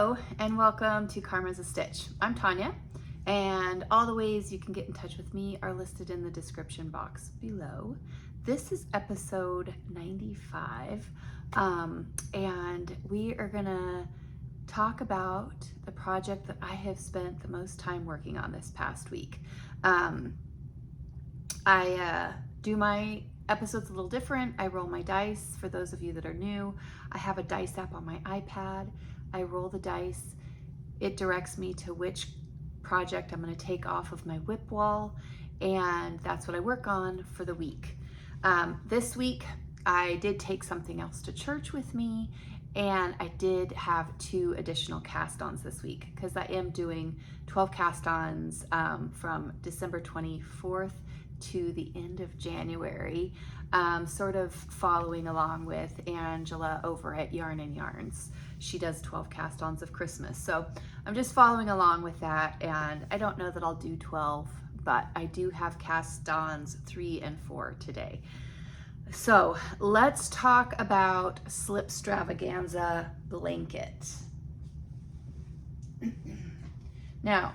Hello and welcome to Karma's a Stitch. I'm Tonya, and all the ways you can get in touch with me are listed in the description box below. This is episode 95, and we are gonna talk about the project that I have spent the most time working on this past week. I do my episodes a little different. I roll my dice. For those of you that are new, I have a dice app on my iPad. I roll the dice. It directs me to which project I'm going to take off of my whip wall, and that's what I work on for the week. This week, I did take something else to church with me, and I did have 2 additional cast-ons this week because I am doing 12 cast-ons from December 24th to the end of January, sort of following along with Angela over at Yarn and Yarns. She does 12 cast-ons of Christmas. So I'm just following along with that, and I don't know that I'll do 12, but I do have cast-ons 3 and 4 today. So let's talk about Slipstravaganza blanket. Now,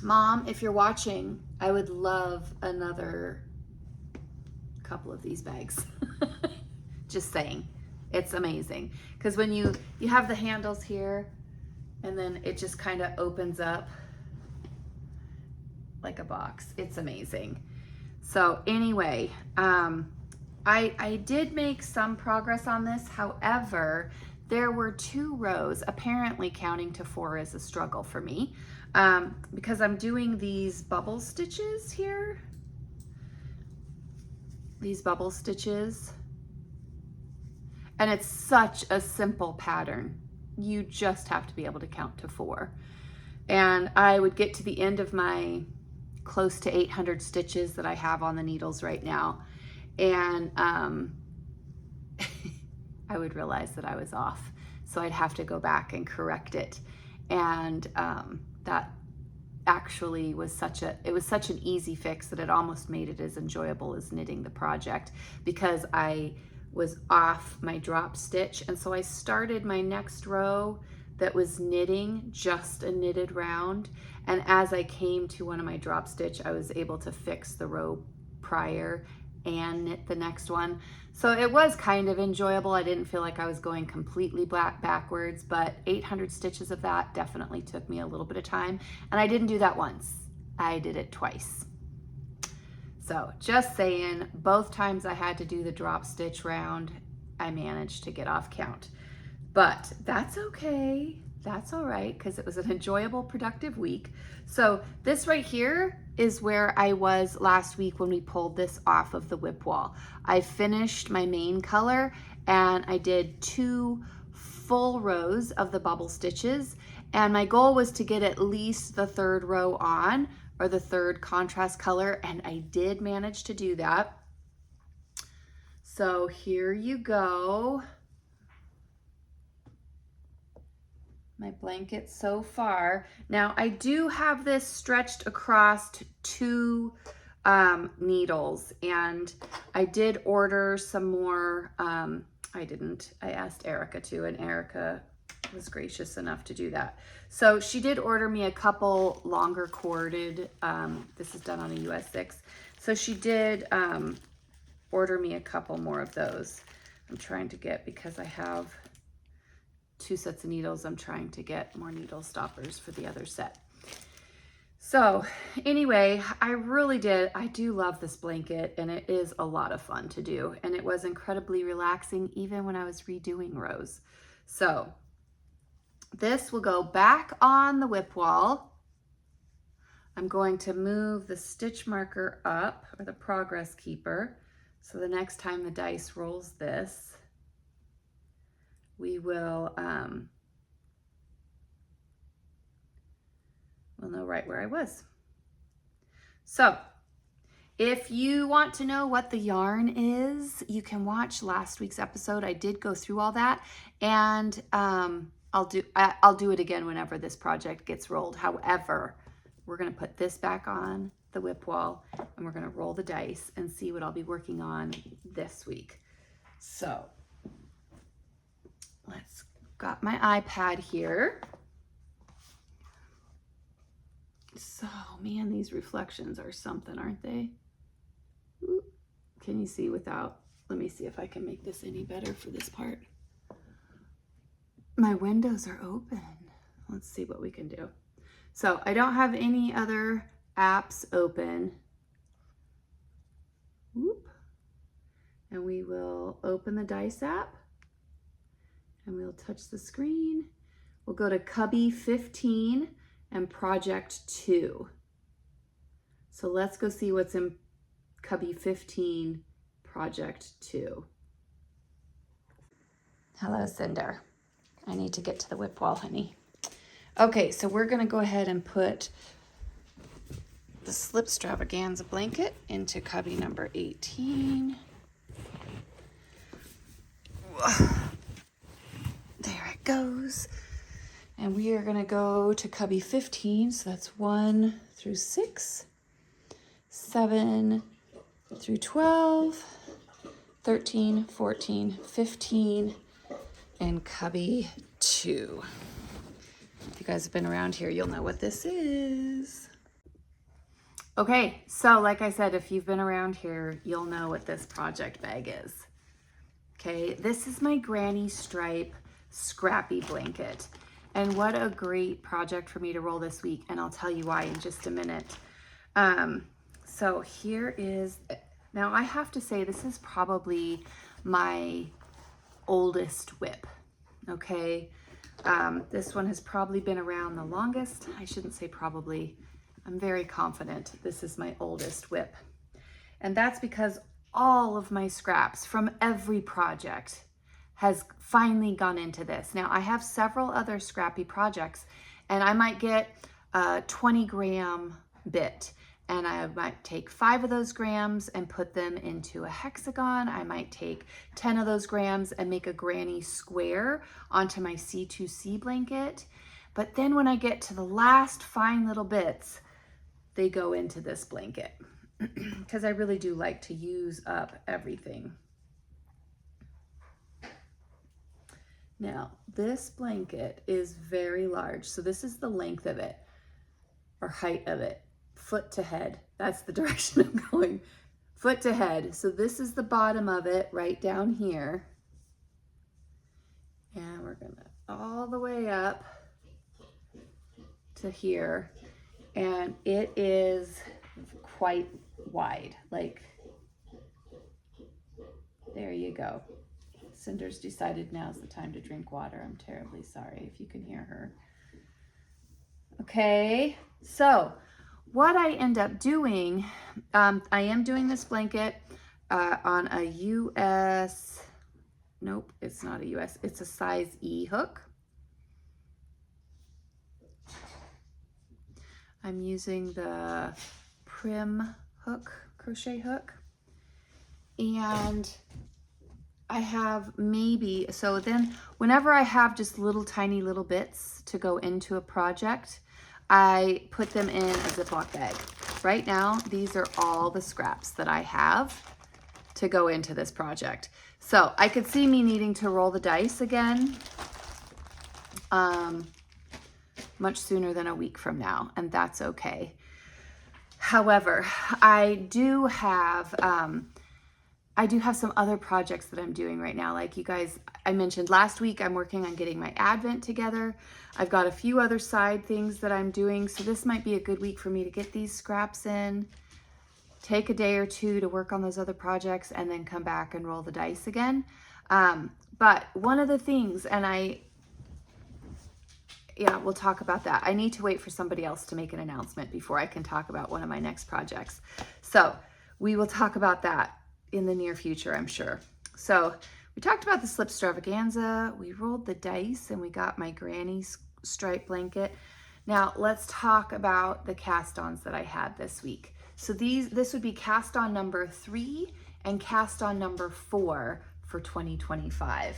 Mom, if you're watching, I would love another couple of these bags. Just saying, it's amazing. Because when you have the handles here, and then it just kind of opens up like a box. It's amazing. So anyway, I did make some progress on this. However, there were 2 rows. Apparently counting to 4 is a struggle for me, because I'm doing these bubble stitches here. These bubble stitches. And it's such a simple pattern. You just have to be able to count to 4. And I would get to the end of my close to 800 stitches that I have on the needles right now, and I would realize that I was off. So I'd have to go back and correct it. And that actually was such an easy fix that it almost made it as enjoyable as knitting the project, because I was off my drop stitch. And so I started my next row that was knitting just a knitted round. And as I came to one of my drop stitch, I was able to fix the row prior and knit the next one. So it was kind of enjoyable. I didn't feel like I was going completely backwards, but 800 stitches of that definitely took me a little bit of time. And I didn't do that once. I did it twice. So just saying, both times I had to do the drop stitch round, I managed to get off count. But that's okay. That's all right, because it was an enjoyable, productive week. So this right here is where I was last week when we pulled this off of the whip wall. I finished my main color, and I did 2 full rows of the bubble stitches. And my goal was to get at least the 3rd row on, or the 3rd contrast color, and I did manage to do that. So here you go. My blanket so far. Now I do have this stretched across 2 needles, and I did order some more. I asked Erica to, and Erica was gracious enough to do that. So she did order me a couple longer corded, this is done on a US 6. So she did order me a couple more of those. I'm trying to get, because I have 2 sets of needles, I'm trying to get more needle stoppers for the other set. So anyway, I do love this blanket, and it is a lot of fun to do, and it was incredibly relaxing even when I was redoing rows. So this will go back on the whip wall. I'm going to move the stitch marker up, or the progress keeper, so the next time the dice rolls this, we will we'll know right where I was. So if you want to know what the yarn is, you can watch last week's episode. I did go through all that, and I'll do it again whenever this project gets rolled. However, we're going to put this back on the whip wall, and we're going to roll the dice and see what I'll be working on this week. So let's got my iPad here. So, man, these reflections are something, aren't they? Ooh, can you see without? Let me see if I can make this any better for this part. My windows are open. Let's see what we can do. So I don't have any other apps open. Whoop. And we will open the Dice app and we'll touch the screen. We'll go to Cubby 15 and Project 2. So let's go see what's in Cubby 15 Project 2. Hello, Cinder. I need to get to the whip wall, honey. Okay, so we're gonna go ahead and put the Slip Stravaganza blanket into cubby number 18. There it goes. And we are gonna go to cubby 15, so that's 1 through 6, 7 through 12, 13, 14, 15, and cubby 2. If you guys have been around here, you'll know what this is. Okay, so like I said, if you've been around here, you'll know what this project bag is. Okay, this is my Granny Stripe Scrappy Blanket. And what a great project for me to roll this week, and I'll tell you why in just a minute. So here is, now I have to say this is probably my oldest whip, okay? This one has probably been around the longest. I shouldn't say probably. I'm very confident this is my oldest whip. And that's because all of my scraps from every project has finally gone into this. Now I have several other scrappy projects and I might get a 20-gram bit and I might take 5 of those grams and put them into a hexagon. I might take 10 of those grams and make a granny square onto my C2C blanket. But then when I get to the last fine little bits, they go into this blanket because I really do like to use up everything. Now, this blanket is very large. So this is the length of it, or height of it, foot to head. That's the direction I'm going, foot to head. So this is the bottom of it right down here. And we're gonna all the way up to here. And it is quite wide, like, there you go. Cinder's decided now's the time to drink water. I'm terribly sorry if you can hear her. Okay, so what I end up doing, I am doing this blanket on a US, nope, it's not a US, it's a size E hook. I'm using the Prim hook, crochet hook, and I have maybe, so then whenever I have just little tiny little bits to go into a project, I put them in a Ziploc bag. Right now, these are all the scraps that I have to go into this project. So I could see me needing to roll the dice again much sooner than a week from now, and that's okay. However, I do have some other projects that I'm doing right now. Like you guys, I mentioned last week, I'm working on getting my Advent together. I've got a few other side things that I'm doing. So this might be a good week for me to get these scraps in, take a day or two to work on those other projects, and then come back and roll the dice again. But one of the things, and we'll talk about that. I need to wait for somebody else to make an announcement before I can talk about one of my next projects. So we will talk about that in the near future, I'm sure. So we talked about the Slip Stravaganza, we rolled the dice, and we got my Granny Stripe blanket. Now let's talk about the cast-ons that I had this week. So this would be cast-on number 3 and cast-on number 4 for 2025.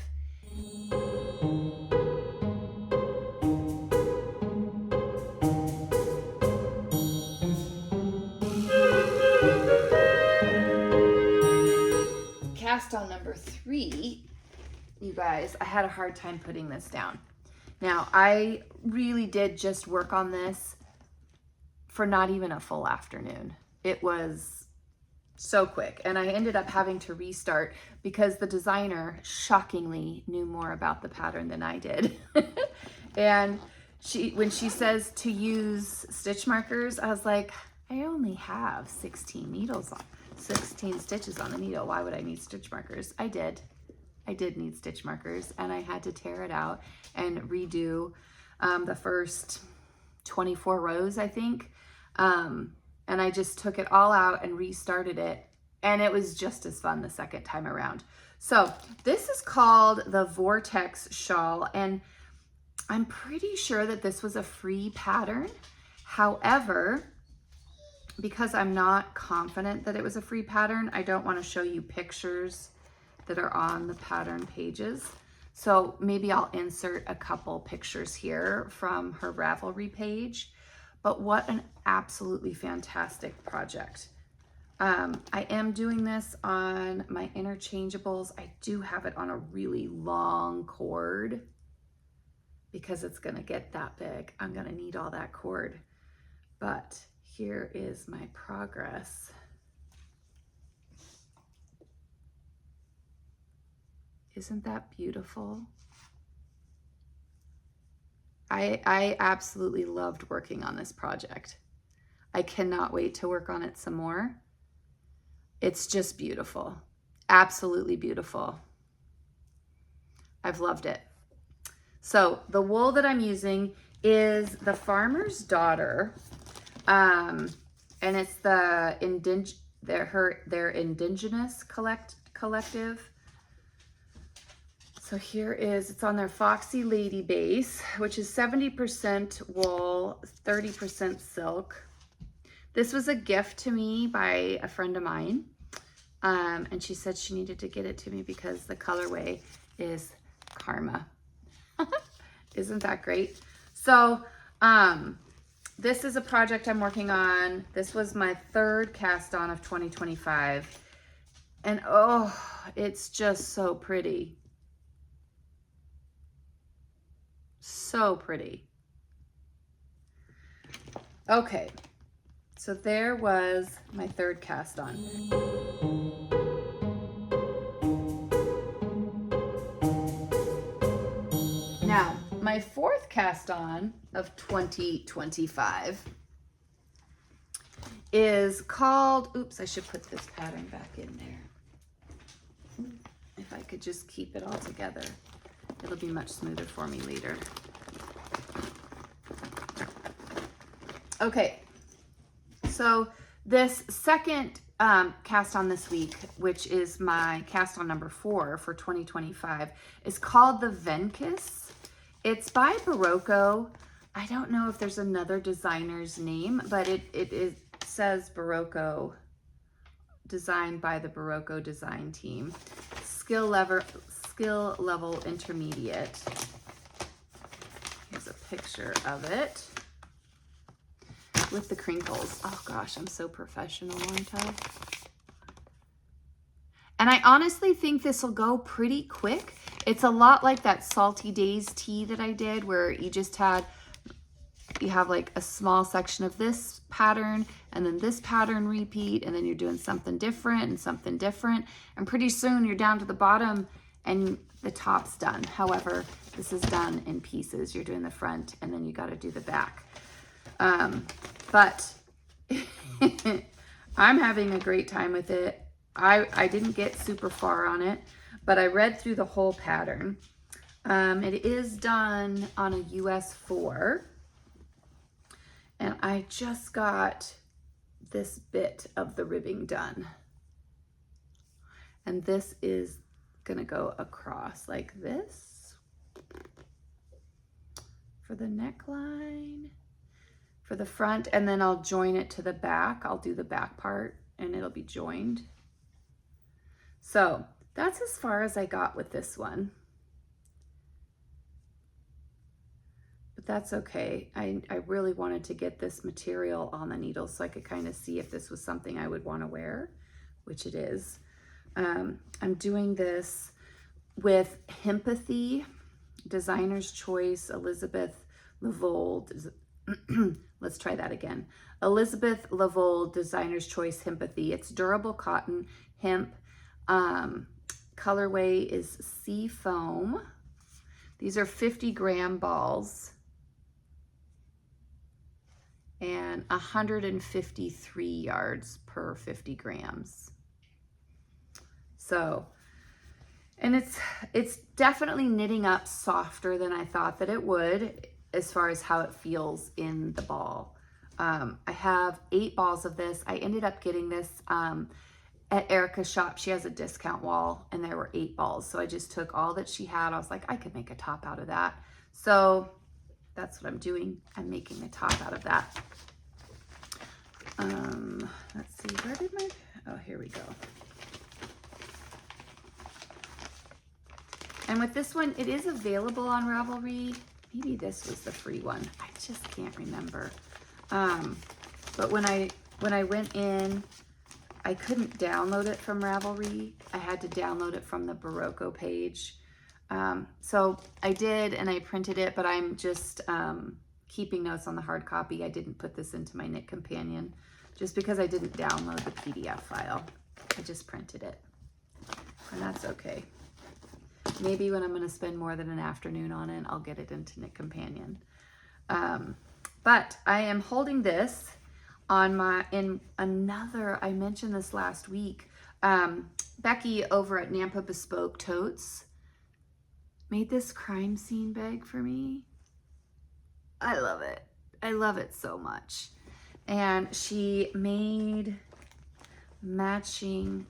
Cast on number 3 you guys, I had a hard time putting this down. Now, I really did just work on this for not even a full afternoon. It was so quick, and I ended up having to restart because the designer shockingly knew more about the pattern than I did. And when she says to use stitch markers, I was like, I only have 16 stitches on the needle. Why would I need stitch markers? I did need stitch markers, and I had to tear it out and redo the first 24 rows, I think. And I just took it all out and restarted it, and it was just as fun the second time around. So this is called the Vortex Shawl, and I'm pretty sure that this was a free pattern. However, because I'm not confident that it was a free pattern, I don't want to show you pictures that are on the pattern pages. So maybe I'll insert a couple pictures here from her Ravelry page. But what an absolutely fantastic project. I am doing this on my interchangeables. I do have it on a really long cord because it's gonna get that big. I'm gonna need all that cord. But here is my progress. Isn't that beautiful? I absolutely loved working on this project. I cannot wait to work on it some more. It's just beautiful, absolutely beautiful. I've loved it. So the wool that I'm using is the Farmer's Daughter, and it's their Indigenous collective. So here it's on their Foxy Lady base, which is 70% wool, 30% silk. This was a gift to me by a friend of mine. And she said she needed to get it to me because the colorway is Karma. Isn't that great? So this is a project I'm working on. This was my third cast on of 2025. And oh, it's just so pretty. So pretty. Okay, so there was my third cast on. Now, my fourth cast on of 2025 is called, oops, I should put this pattern back in there. If I could just keep it all together. It'll be much smoother for me later. Okay, so this second cast on this week, which is my cast on number 4 for 2025, is called the Venkiss. It's by Barocco. I don't know if there's another designer's name, but it says Barocco, designed by the Barocco design team. Skill level intermediate. Here's a picture of it with the crinkles. Oh gosh, I'm so professional, aren't I? And I honestly think this will go pretty quick. It's a lot like that Salty Days tee that I did, where you have like a small section of this pattern and then this pattern repeat, and then you're doing something different and something different. And pretty soon you're down to the bottom and the top's done. However, this is done in pieces. You're doing the front and then you got to do the back. But I'm having a great time with it. I didn't get super far on it, but I read through the whole pattern. It is done on a US 4. And I just got this bit of the ribbing done. And this is gonna go across like this for the neckline, for the front, and then I'll join it to the back. I'll do the back part and it'll be joined. So that's as far as I got with this one. But that's okay. I really wanted to get this material on the needle so I could kind of see if this was something I would want to wear, which it is. I'm doing this with Himpathy, Designer's Choice, Elizabeth Lavold. Let's try that again. Elizabeth Lavold, Designer's Choice Himpathy. It's durable cotton, hemp. Colorway is Sea Foam. These are 50-gram balls and 153 yards per 50 grams. So, and it's definitely knitting up softer than I thought that it would as far as how it feels in the ball. I have 8 balls of this. I ended up getting this at Erica's shop. She has a discount wall and there were 8 balls. So I just took all that she had. I was like, I could make a top out of that. So that's what I'm doing. I'm making a top out of that. Let's see, where did my, oh, here we go. And with this one, it is available on Ravelry. Maybe this was the free one. I just can't remember. But when I went in, I couldn't download it from Ravelry. I had to download it from the Barocco page. So I did, and I printed it, but I'm just keeping notes on the hard copy. I didn't put this into my Knit Companion just because I didn't download the PDF file. I just printed it, and that's okay. Maybe when I'm going to spend more than an afternoon on it, I'll get it into Knit Companion. But I am holding this on in another, I mentioned this last week, Becky over at Nampa Bespoke Totes made this crime scene bag for me. I love it. I love it so much. And she made matching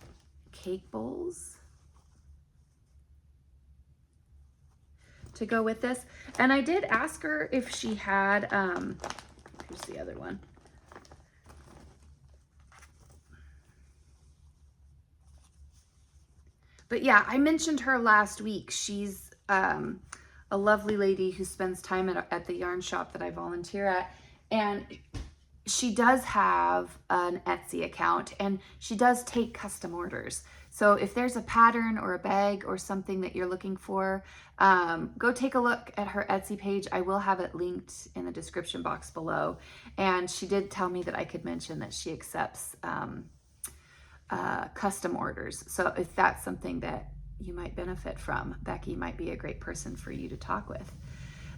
cake bowls to go with this. And I did ask her if she had, here's the other one. But yeah, I mentioned her last week. She's a lovely lady who spends time at the yarn shop that I volunteer at. And she does have an Etsy account and she does take custom orders. So if there's a pattern or a bag or something that you're looking for, go take a look at her Etsy page. I will have it linked in the description box below. And she did tell me that I could mention that she accepts custom orders. So if that's something that you might benefit from, Becky might be a great person for you to talk with.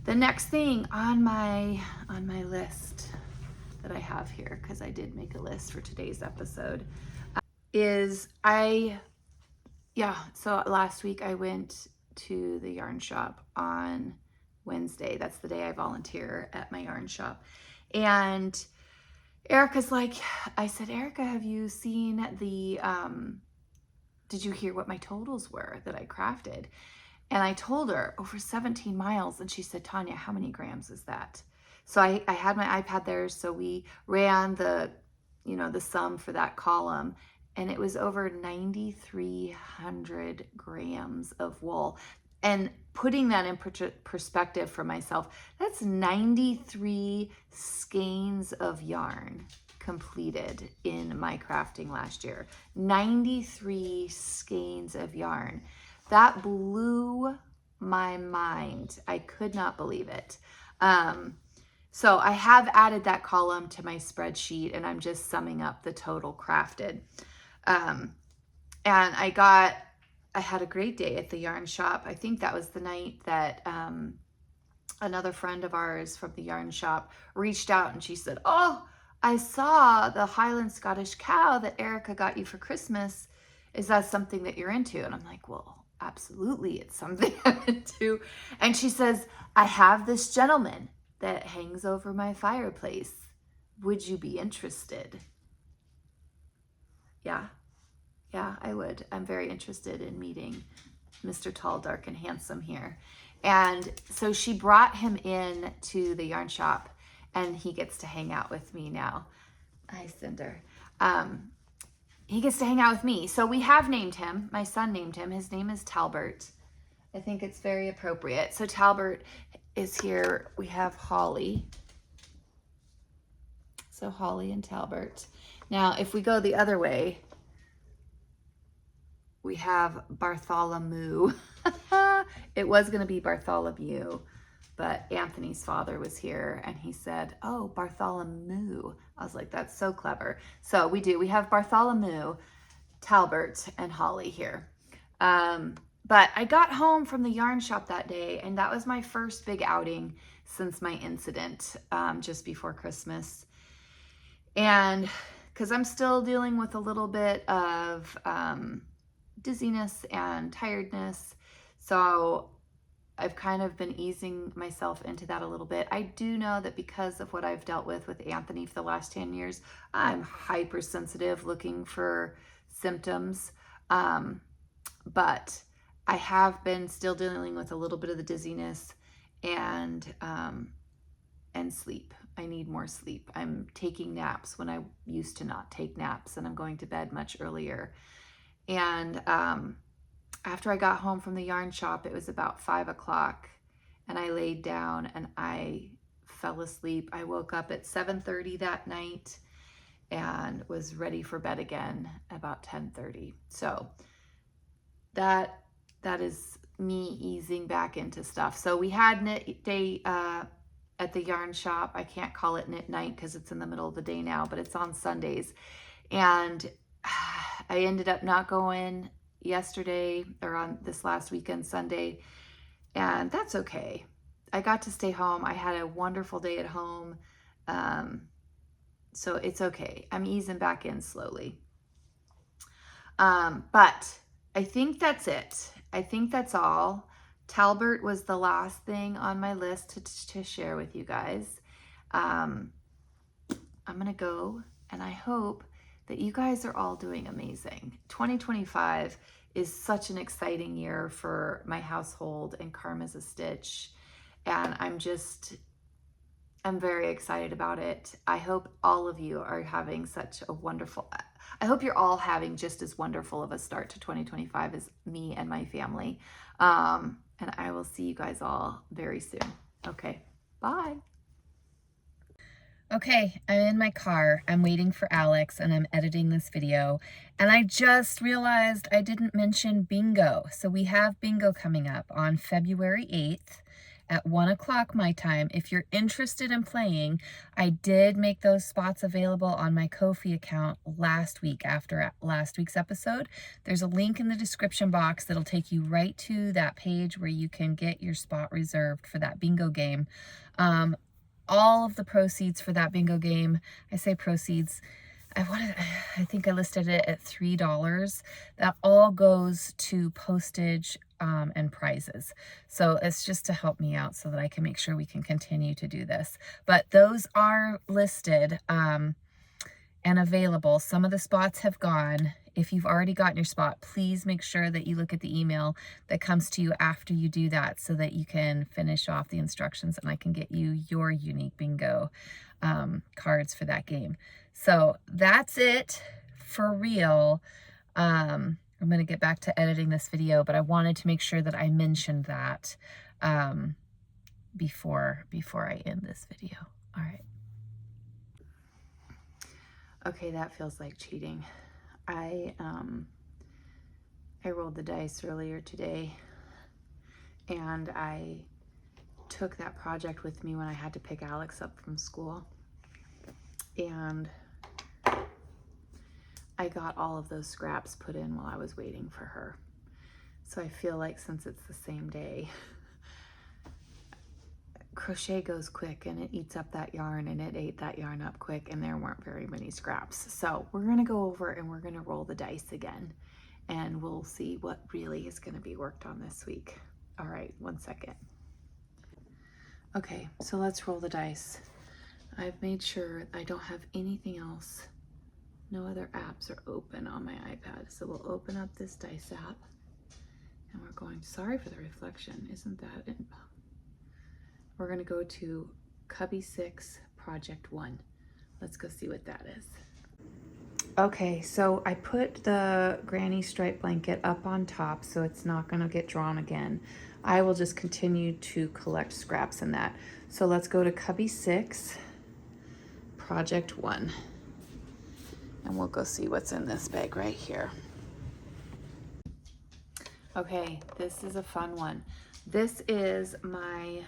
The next thing on my list that I have here, because I did make a list for today's episode, is so last week I went to the yarn shop on Wednesday. That's the day I volunteer at my yarn shop. And Erica's like, I said, Erica, have you seen the, did you hear what my totals were that I crafted? And I told her over 17 miles. And she said, Tonya, how many grams is that? So I had my iPad there. So we ran the sum for that column. And it was over 9,300 grams of wool. And putting that in perspective for myself, that's 93 skeins of yarn completed in my crafting last year. 93 skeins of yarn. That blew my mind. I could not believe it. So I have added that column to my spreadsheet and I'm just summing up the total crafted. And I had a great day at the yarn shop. I think that was the night that another friend of ours from the yarn shop reached out and she said, oh, I saw the Highland Scottish cow that Erica got you for Christmas. Is that something that you're into? And I'm like, well, absolutely, it's something I'm into. And she says, I have this gentleman that hangs over my fireplace. Would you be interested? Yeah, I would. I'm very interested in meeting Mr. Tall, Dark, and Handsome here. And so she brought him in to the yarn shop and he gets to hang out with me now. Hi, Cinder. He gets to hang out with me. So we have named him. My son named him. His name is Talbert. I think it's very appropriate. So Talbert is here. We have Holly. So Holly and Talbert. Now, if we go the other way, we have Bartholomew. It was going to be Bartholomew, but Anthony's father was here and he said, oh, Bartholomew. I was like, that's so clever. So we have Bartholomew, Talbert, and Holly here. But I got home from the yarn shop that day, and that was my first big outing since my incident just before Christmas. And because I'm still dealing with a little bit of dizziness and tiredness, so I've kind of been easing myself into that a little bit. I do know that because of what I've dealt with Anthony for the last 10 years, I'm hypersensitive looking for symptoms. But I have been still dealing with a little bit of the dizziness and sleep. I need more sleep. I'm taking naps when I used to not take naps, and I'm going to bed much earlier. And after I got home from the yarn shop, it was about 5 o'clock, and I laid down and I fell asleep. I woke up at 7:30 that night and was ready for bed again about 10:30. So that is me easing back into stuff. So we had knit day at the yarn shop. I can't call it knit night because it's in the middle of the day now, but it's on Sundays. And I ended up not going yesterday or on this last weekend, Sunday, and that's okay. I got to stay home. I had a wonderful day at home. So it's okay. I'm easing back in slowly. But I think that's it. I think that's all. Talbert was the last thing on my list to share with you guys. I'm going to go, and I hope that you guys are all doing amazing. 2025 is such an exciting year for my household and Karma's a Stitch. And I'm very excited about it. I hope all of you are having I hope you're all having just as wonderful of a start to 2025 as me and my family. And I will see you guys all very soon. Okay, bye. Okay, I'm in my car. I'm waiting for Alex and I'm editing this video. And I just realized I didn't mention bingo. So we have bingo coming up on February 8th. At 1 o'clock my time. If you're interested in playing, I did make those spots available on my Ko-fi account last week after last week's episode. There's a link in the description box that'll take you right to that page where you can get your spot reserved for that bingo game. All of the proceeds for that bingo game, I say proceeds, I think I listed it at $3. That all goes to postage and prizes. So it's just to help me out so that I can make sure we can continue to do this. But those are listed and available. Some of the spots have gone. If you've already gotten your spot, please make sure that you look at the email that comes to you after you do that so that you can finish off the instructions and I can get you your unique bingo cards for that game. So that's it for real. I'm going to get back to editing this video, but I wanted to make sure that I mentioned that before I end this video. All right. Okay, that feels like cheating. I rolled the dice earlier today, and I took that project with me when I had to pick Alex up from school, and I got all of those scraps put in while I was waiting for her. So I feel like since it's the same day, crochet goes quick and it eats up that yarn, and it ate that yarn up quick, and there weren't very many scraps. So we're gonna go over and we're gonna roll the dice again, and we'll see what really is gonna be worked on this week. All right, 1 second. Okay, so let's roll the dice. I've made sure I don't have anything else. No other apps are open on my iPad. So we'll open up this dice app, and we're going, sorry for the reflection, isn't that it? We're gonna go to Cubby 6 Project 1. Let's go see what that is. Okay, so I put the granny stripe blanket up on top so it's not gonna get drawn again. I will just continue to collect scraps in that. So let's go to Cubby 6 Project 1. And we'll go see what's in this bag right here. Okay, this is a fun one. This is my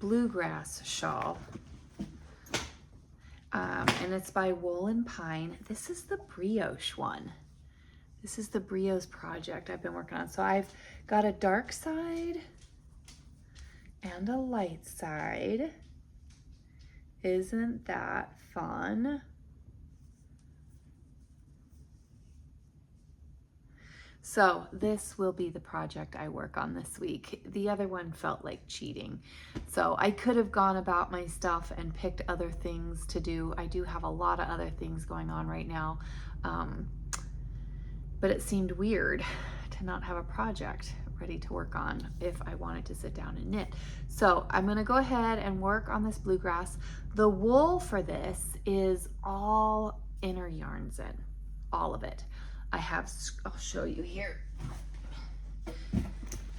bluegrass shawl. And it's by Wool and Pine. This is the brioche one. This is the brioche project I've been working on. So I've got a dark side and a light side. Isn't that fun? So this will be the project I work on this week. The other one felt like cheating. So I could have gone about my stuff and picked other things to do. I do have a lot of other things going on right now. But it seemed weird to not have a project ready to work on if I wanted to sit down and knit. So I'm gonna go ahead and work on this bluegrass. The wool for this is all inner yarns in, all of it. I'll show you here.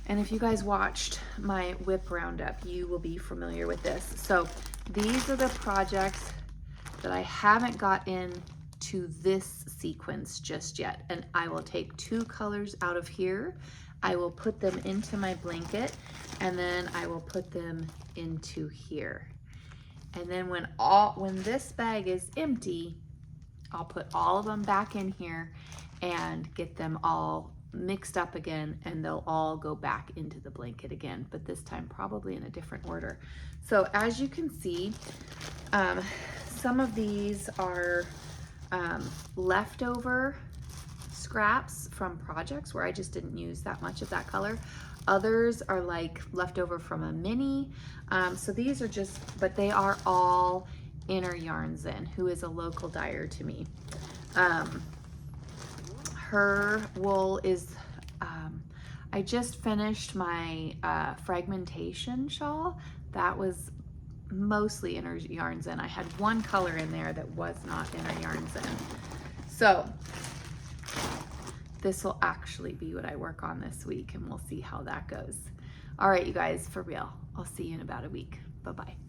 And if you guys watched my whip roundup, you will be familiar with this. So these are the projects that I haven't got into this sequence just yet. And I will take 2 colors out of here. I will put them into my blanket, and then I will put them into here. And then when this bag is empty, I'll put all of them back in here and get them all mixed up again, and they'll all go back into the blanket again, but this time probably in a different order. So as you can see, some of these are leftover scraps from projects where I just didn't use that much of that color. Others are like leftover from a mini. So these are just, but they are all Inner Yarns In, who is a local dyer to me. Her wool is, I just finished my fragmentation shawl. That was mostly Inner Yarns In. I had one color in there that was not Inner Yarns In. So this will actually be what I work on this week, and we'll see how that goes. All right, you guys, for real. I'll see you in about a week. Bye-bye.